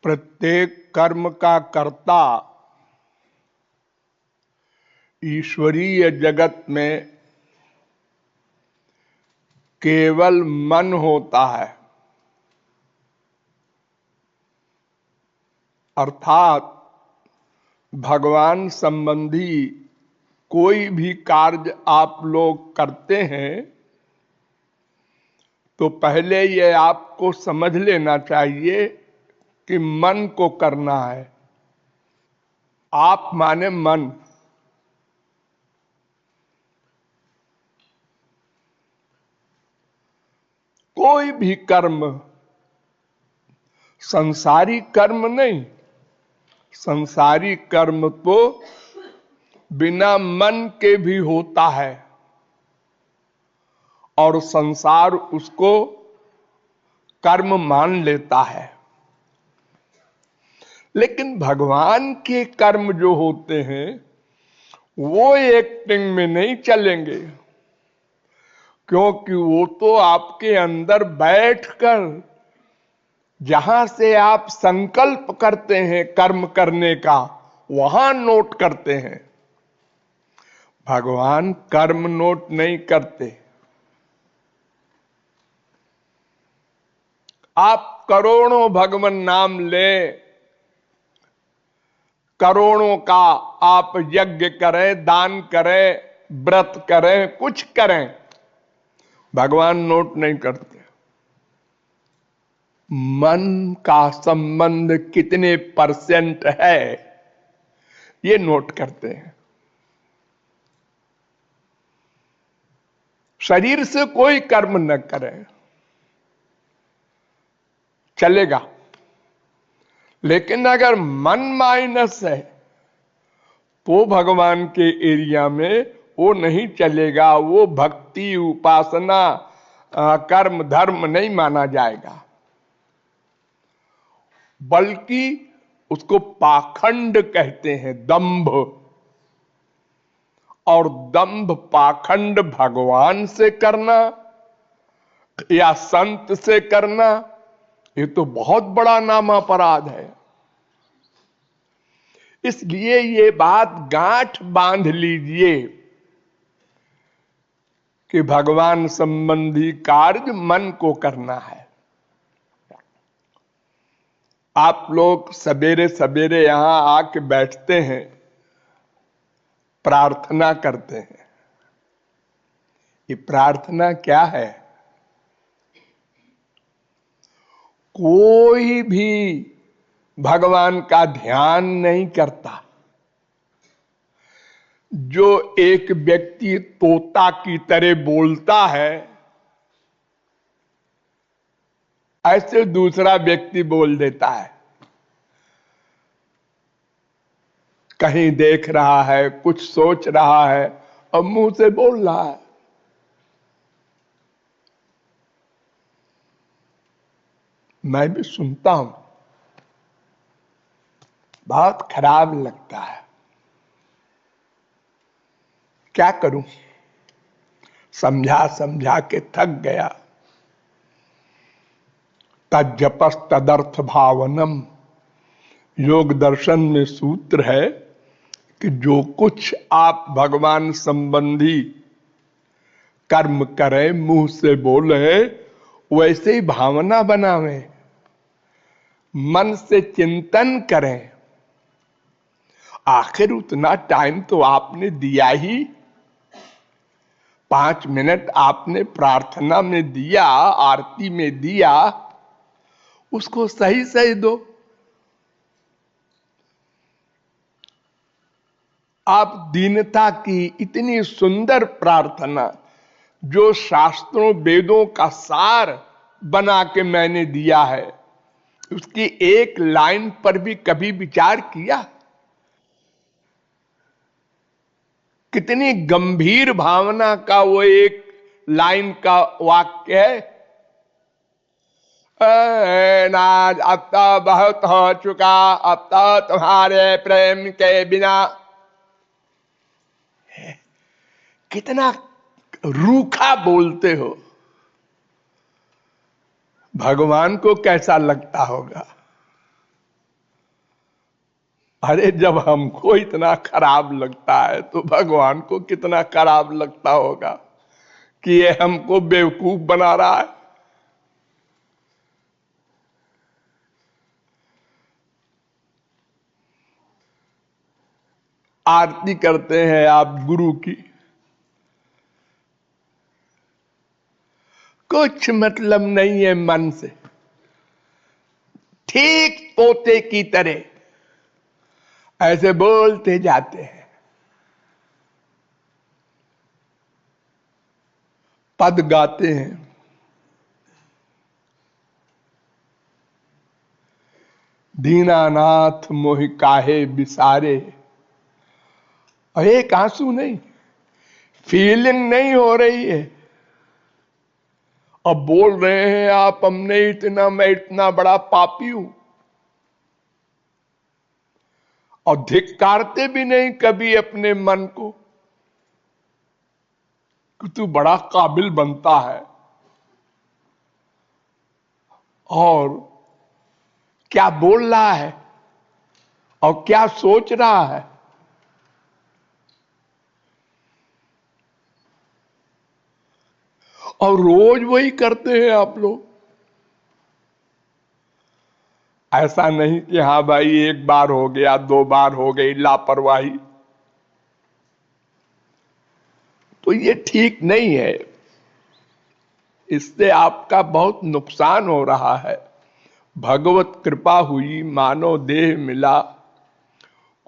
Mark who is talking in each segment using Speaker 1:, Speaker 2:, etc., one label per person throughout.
Speaker 1: प्रत्येक कर्म का कर्ता ईश्वरीय जगत में केवल मन होता है। अर्थात भगवान संबंधी कोई भी कार्य आप लोग करते हैं तो पहले ये आपको समझ लेना चाहिए कि मन को करना है। आप माने मन। कोई भी कर्म, संसारी कर्म नहीं, संसारी कर्म तो बिना मन के भी होता है और संसार उसको कर्म मान लेता है। लेकिन भगवान के कर्म जो होते हैं वो एक्टिंग में नहीं चलेंगे, क्योंकि वो तो आपके अंदर बैठकर जहां से आप संकल्प करते हैं कर्म करने का, वहां नोट करते हैं। भगवान कर्म नोट नहीं करते। आप करोड़ों भगवान नाम लें, करोड़ों का आप यज्ञ करें, दान करें, व्रत करें, कुछ करें, भगवान नोट नहीं करते। मन का संबंध कितने परसेंट है ये नोट करते हैं। शरीर से कोई कर्म न करें चलेगा, लेकिन अगर मन माइनस है तो भगवान के एरिया में वो नहीं चलेगा। वो भक्ति, उपासना, कर्म, धर्म नहीं माना जाएगा, बल्कि उसको पाखंड कहते हैं, दंभ। और दंभ पाखंड भगवान से करना या संत से करना, ये तो बहुत बड़ा नाम अपराध है। इसलिए ये बात गांठ बांध लीजिए कि भगवान संबंधी कार्य मन को करना है। आप लोग सवेरे सवेरे यहां आके बैठते हैं, प्रार्थना करते हैं। ये प्रार्थना क्या है? कोई भी भगवान का ध्यान नहीं करता। जो एक व्यक्ति तोता की तरह बोलता है, ऐसे दूसरा व्यक्ति बोल देता है। कहीं देख रहा है, कुछ सोच रहा है और मुंह से बोल रहा है। मैं भी सुनता हूं, बहुत खराब लगता है। क्या करूं, समझा समझा के थक गया। तज्जपस तदर्थ भावनम, योग दर्शन में सूत्र है कि जो कुछ आप भगवान संबंधी कर्म करें, मुंह से बोले, वैसे ही भावना बनावें, मन से चिंतन करें। आखिर उतना टाइम तो आपने दिया ही, 5 मिनट आपने प्रार्थना में दिया, आरती में दिया, उसको सही सही दो। आप दीनता की इतनी सुंदर प्रार्थना जो शास्त्रों वेदों का सार बना के मैंने दिया है, उसकी एक लाइन पर भी कभी विचार किया? कितनी गंभीर भावना का वो एक लाइन का वाक्य है। नाज अब तो बहुत हो चुका, अब तो तुम्हारे प्रेम के बिना। कितना रूखा बोलते हो, भगवान को कैसा लगता होगा? अरे जब हमको इतना खराब लगता है तो भगवान को कितना खराब लगता होगा कि ये हमको बेवकूफ बना रहा है। आरती करते हैं आप गुरु की, कुछ मतलब नहीं है मन से, ठीक तोते की तरह ऐसे बोलते जाते हैं, पद गाते हैं। दीनानाथ मोहि काहे बिसारे, और एक आंसू नहीं, फीलिंग नहीं हो रही है। अब बोल रहे हैं आप हमने इतना, मैं इतना बड़ा पापी हूं, और धिक्कारते भी नहीं कभी अपने मन को कि तू बड़ा काबिल बनता है। और क्या बोल रहा है और क्या सोच रहा है। और रोज वही करते हैं आप लोग। ऐसा नहीं कि हाँ भाई एक बार हो गया, दो बार हो गई लापरवाही, तो ये ठीक नहीं है। इससे आपका बहुत नुकसान हो रहा है। भगवत कृपा हुई, मानव देह मिला,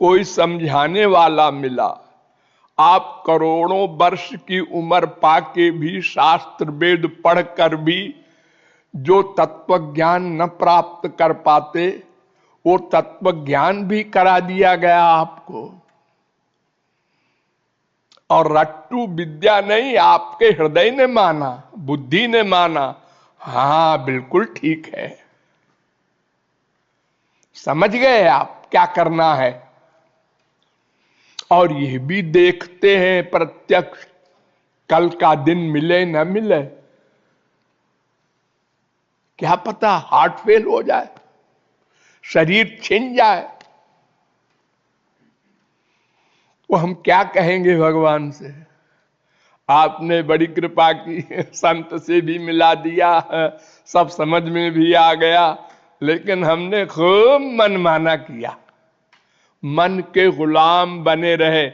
Speaker 1: कोई समझाने वाला मिला। आप करोड़ों वर्ष की उम्र पाके भी, शास्त्र वेद पढ़कर भी जो तत्व ज्ञान न प्राप्त कर पाते, वो तत्व ज्ञान भी करा दिया गया आपको। और रट्टू विद्या नहीं, आपके हृदय ने माना, बुद्धि ने माना, हाँ बिल्कुल ठीक है, समझ गए आप क्या करना है। और ये भी देखते हैं प्रत्यक्ष, कल का दिन मिले न मिले, क्या पता हार्ट फेल हो जाए, शरीर छिन जाए, तो हम क्या कहेंगे भगवान से। आपने बड़ी कृपा की, संत से भी मिला दिया, सब समझ में भी आ गया, लेकिन हमने खूब मनमाना किया, मन के गुलाम बने रहे।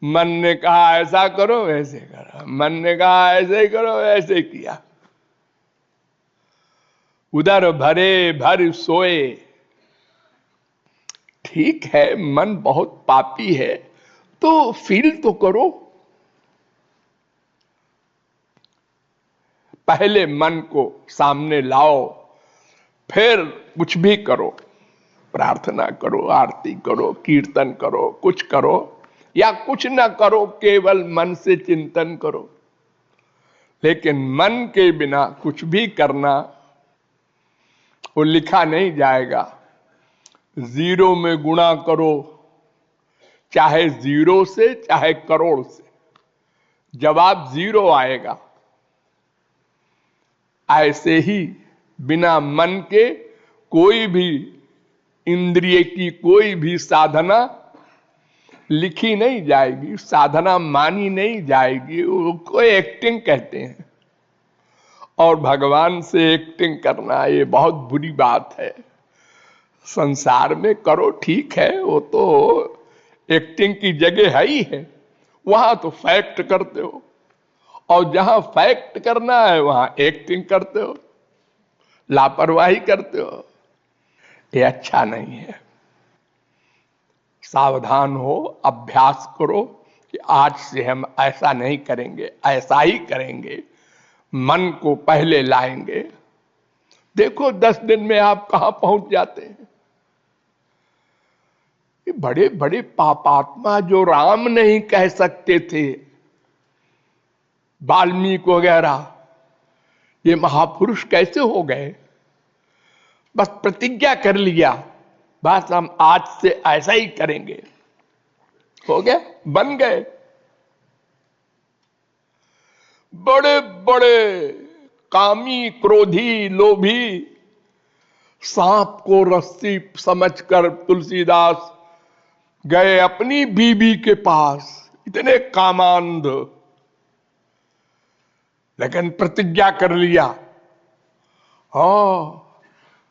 Speaker 1: मन ने कहा ऐसा करो ऐसे करो, मन ने कहा ऐसे करो ऐसे किया, उधर भरे भर सोए। ठीक है मन बहुत पापी है तो फील तो करो, पहले मन को सामने लाओ, फिर कुछ भी करो, प्रार्थना करो, आरती करो, कीर्तन करो, कुछ करो या कुछ ना करो, केवल मन से चिंतन करो। लेकिन मन के बिना कुछ भी करना वो लिखा नहीं जाएगा। जीरो में गुणा करो, चाहे जीरो से चाहे करोड़ से, जवाब जीरो आएगा। ऐसे ही बिना मन के कोई भी इंद्रिय की कोई भी साधना लिखी नहीं जाएगी, साधना मानी नहीं जाएगी, उसको एक्टिंग कहते हैं। और भगवान से एक्टिंग करना ये बहुत बुरी बात है। संसार में करो ठीक है, वो तो एक्टिंग की जगह है ही है, वहां तो फैक्ट करते हो, और जहां फैक्ट करना है वहां एक्टिंग करते हो, लापरवाही करते हो, ये अच्छा नहीं है। सावधान हो, अभ्यास करो कि आज से हम ऐसा नहीं करेंगे, ऐसा ही करेंगे, मन को पहले लाएंगे। देखो 10 दिन में आप कहां पहुंच जाते हैं। ये बड़े बड़े पापात्मा जो राम नहीं कह सकते थे, वाल्मीकि वगैरह, ये महापुरुष कैसे हो गए। बस प्रतिज्ञा कर लिया, बस हम आज से ऐसा ही करेंगे, हो गया, बन गए। बड़े बड़े कामी, क्रोधी, लोभी, सांप को रस्सी समझकर तुलसीदास गए अपनी बीबी के पास, इतने कामांध, लेकिन प्रतिज्ञा कर लिया।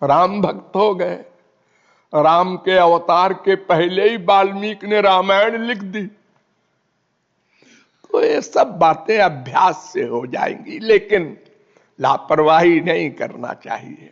Speaker 1: राम भक्त हो गए। राम के अवतार के पहले ही वाल्मीकि ने रामायण लिख दी। तो ये सब बातें अभ्यास से हो जाएंगी, लेकिन लापरवाही नहीं करना चाहिए।